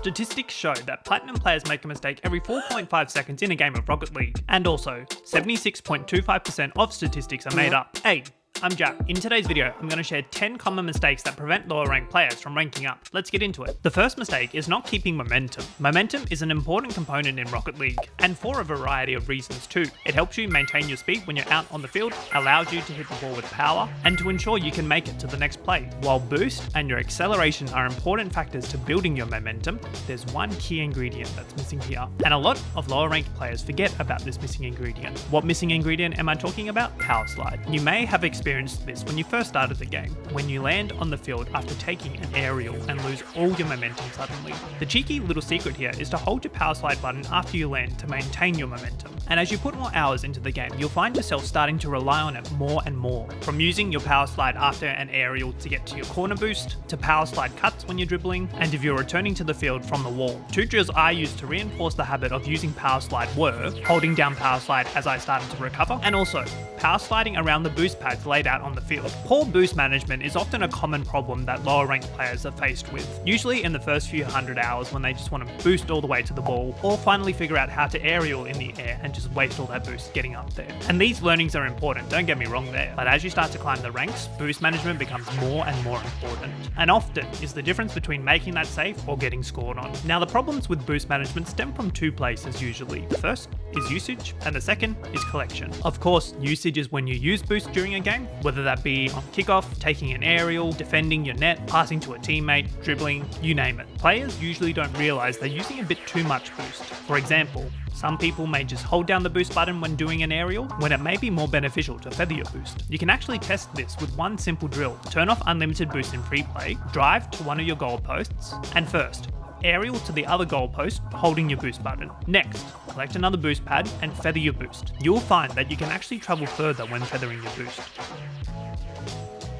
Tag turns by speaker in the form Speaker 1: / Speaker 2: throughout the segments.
Speaker 1: Statistics show that Platinum players make a mistake every 4.5 seconds in a game of Rocket League, and also 76.25% of statistics are made up. Hey, I'm Jack. In today's video, I'm going to share 10 common mistakes that prevent lower ranked players from ranking up. Let's get into it. The first mistake is not keeping momentum. Momentum is an important component in Rocket League, and for a variety of reasons too. It helps you maintain your speed when you're out on the field, allows you to hit the ball with power, and to ensure you can make it to the next play. While boost and your acceleration are important factors to building your momentum, there's one key ingredient that's missing here. And a lot of lower ranked players forget about this missing ingredient. What missing ingredient am I talking about? Power slide. You may have experienced this when you first started the game, when you land on the field after taking an aerial and lose all your momentum suddenly. The cheeky little secret here is to hold your power slide button after you land to maintain your momentum. And as you put more hours into the game, you'll find yourself starting to rely on it more and more. From using your power slide after an aerial to get to your corner boost, to power slide cuts when you're dribbling, and if you're returning to the field from the wall. Two drills I used to reinforce the habit of using power slide were holding down power slide as I started to recover, and also power sliding around the boost pads laid out on the field. Poor boost management is often a common problem that lower ranked players are faced with, usually in the first few hundred hours when they just want to boost all the way to the ball, or finally figure out how to aerial in the air and just waste all that boost getting up there. And these learnings are important, don't get me wrong there, but as you start to climb the ranks, boost management becomes more and more important, and often is the difference between making that safe or getting scored on. Now the problems with boost management stem from two places usually. The first is usage, and the second is collection. Of course, usage is when you use boost during a game, whether that be on kickoff, taking an aerial, defending your net, passing to a teammate, dribbling, you name it. Players usually don't realize they're using a bit too much boost. For example, some people may just hold down the boost button when doing an aerial, when it may be more beneficial to feather your boost. You can actually test this with one simple drill. Turn off unlimited boost in free play, drive to one of your goal posts, and first, aerial to the other goal post, holding your boost button. Next, collect another boost pad and feather your boost. You'll find that you can actually travel further when feathering your boost.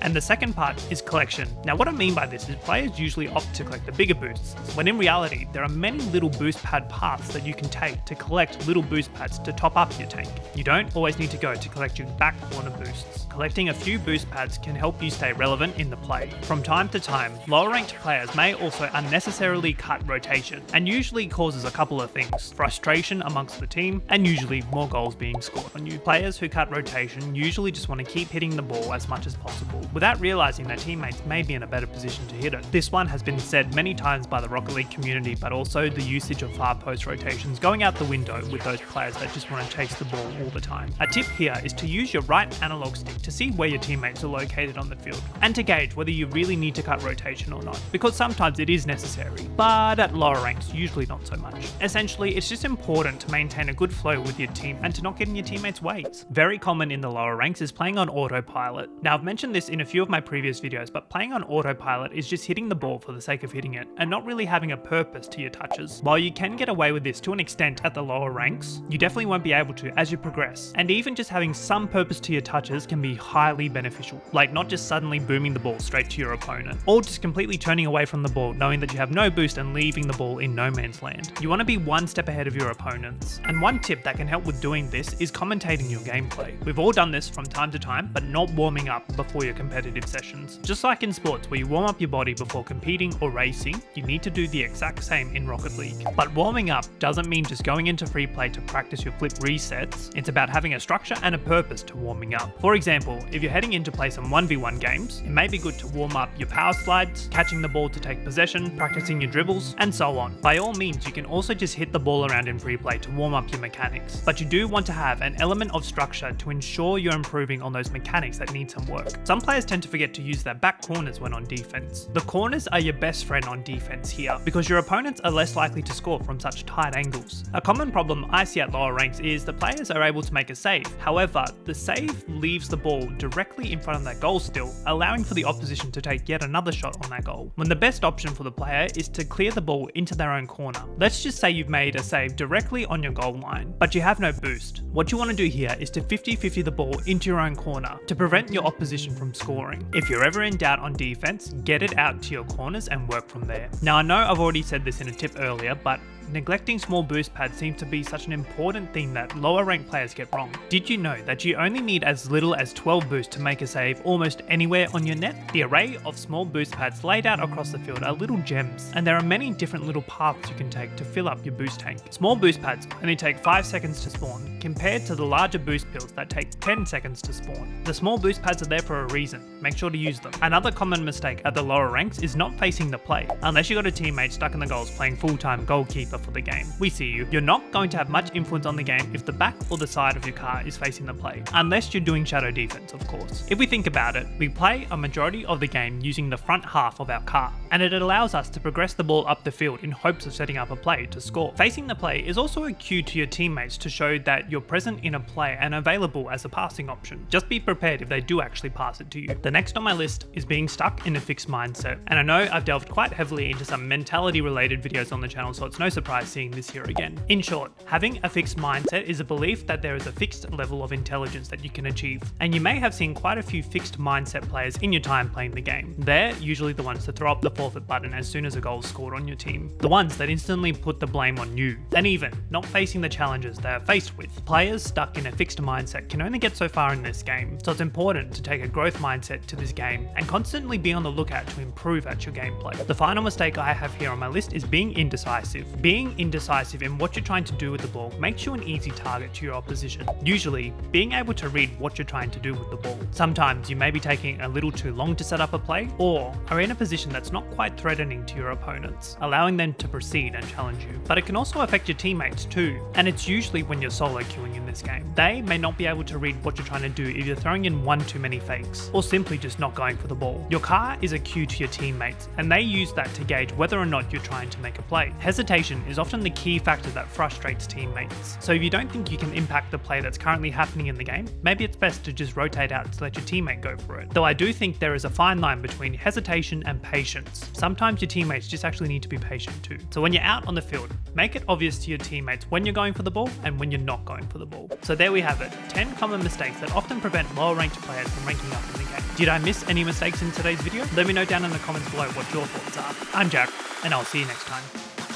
Speaker 1: And the second part is collection. Now what I mean by this is players usually opt to collect the bigger boosts, when in reality there are many little boost pad paths that you can take to collect little boost pads to top up your tank. You don't always need to go to collect your back corner boosts. Collecting a few boost pads can help you stay relevant in the play. From time to time, lower ranked players may also unnecessarily cut rotation, and usually causes a couple of things: frustration amongst the team, and usually more goals being scored on you. Players who cut rotation usually just want to keep hitting the ball as much as possible, without realizing their teammates may be in a better position to hit it. This one has been said many times by the Rocket League community, but also the usage of far post rotations going out the window with those players that just want to chase the ball all the time. A tip here is to use your right analog stick to see where your teammates are located on the field, and to gauge whether you really need to cut rotation or not, because sometimes it is necessary, but at lower ranks usually not so much. Essentially, it's just important to maintain a good flow with your team and to not get in your teammates' ways. Very common in the lower ranks is playing on autopilot. Now I've mentioned this in a few of my previous videos, but playing on autopilot is just hitting the ball for the sake of hitting it and not really having a purpose to your touches. While you can get away with this to an extent at the lower ranks, you definitely won't be able to as you progress, and even just having some purpose to your touches can be highly beneficial, like not just suddenly booming the ball straight to your opponent, or just completely turning away from the ball knowing that you have no boost and leaving the ball in no man's land. You want to be one step ahead of your opponents, and one tip that can help with doing this is commentating your gameplay. We've all done this from time to time, but not warming up before your competitive sessions. Just like in sports where you warm up your body before competing or racing, you need to do the exact same in Rocket League. But warming up doesn't mean just going into free play to practice your flip resets. It's about having a structure and a purpose to warming up. For example, if you're heading in to play some 1v1 games, it may be good to warm up your power slides, catching the ball to take possession, practicing your dribbles, and so on. By all means, you can also just hit the ball around in free play to warm up your mechanics, but you do want to have an element of structure to ensure you're improving on those mechanics that need some work. Some players tend to forget to use their back corners when on defense. The corners are your best friend on defense here, because your opponents are less likely to score from such tight angles. A common problem I see at lower ranks is the players are able to make a save. However, the save leaves the ball directly in front of their goal still, allowing for the opposition to take yet another shot on that goal, when the best option for the player is to clear the ball into their own corner. Let's just say you've made a save directly on your goal line, but you have no boost. What you want to do here is to 50-50 the ball into your own corner to prevent your opposition from scoring. If you're ever in doubt on defense, get it out to your corners and work from there. Now I know I've already said this in a tip earlier, but neglecting small boost pads seems to be such an important thing that lower ranked players get wrong. Did you know that you only need as little as 12 boosts to make a save almost anywhere on your net? The array of small boost pads laid out across the field are little gems, and there are many different little paths you can take to fill up your boost tank. Small boost pads only take 5 seconds to spawn, compared to the larger boost pills that take 10 seconds to spawn. The small boost pads are there for a reason, make sure to use them. Another common mistake at the lower ranks is not facing the play, unless you got a teammate stuck in the goals playing full-time goalkeeper for the game. We see you. You're not going to have much influence on the game if the back or the side of your car is facing the play, unless you're doing shadow defense, of course. If we think about it, we play a majority of the game using the front half of our car, and it allows us to progress the ball up the field in hopes of setting up a play to score. Facing the play is also a cue to your teammates to show that you're present in a play and available as a passing option. Just be prepared if they do actually pass it to you. The next on my list is being stuck in a fixed mindset, and I know I've delved quite heavily into some mentality related videos on the channel, so it's no surprise seeing this here again. In short, having a fixed mindset is a belief that there is a fixed level of intelligence that you can achieve, and you may have seen quite a few fixed mindset players in your time playing the game. They're usually the ones to throw up the forfeit button as soon as a goal is scored on your team, the ones that instantly put the blame on you, and even not facing the challenges they are faced with. Players stuck in a fixed mindset can only get so far in this game, so it's important to take a growth mindset to this game and constantly be on the lookout to improve at your gameplay. The final mistake I have here on my list is being indecisive. Being indecisive in what you're trying to do with the ball makes you an easy target to your opposition. Usually, being able to read what you're trying to do with the ball. Sometimes you may be taking a little too long to set up a play, or are in a position that's not quite threatening to your opponents, allowing them to proceed and challenge you. But it can also affect your teammates too, and it's usually when you're solo queuing in this game. They may not be able to read what you're trying to do if you're throwing in one too many fakes, or simply just not going for the ball. Your car is a cue to your teammates, and they use that to gauge whether or not you're trying to make a play. Hesitation is often the key factor that frustrates teammates, so if you don't think you can impact the play that's currently happening in the game, maybe it's best to just rotate out to let your teammate go for it. Though I do think there is a fine line between hesitation and patience. Sometimes your teammates just actually need to be patient too. So when you're out on the field, make it obvious to your teammates when you're going for the ball and when you're not going for the ball. So there we have it, 10 common mistakes that often prevent lower ranked players from ranking up in the game. Did I miss any mistakes in today's video? Let me know down in the comments below what your thoughts are. I'm Jack, and I'll see you next time.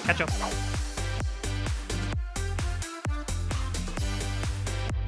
Speaker 1: Catch up.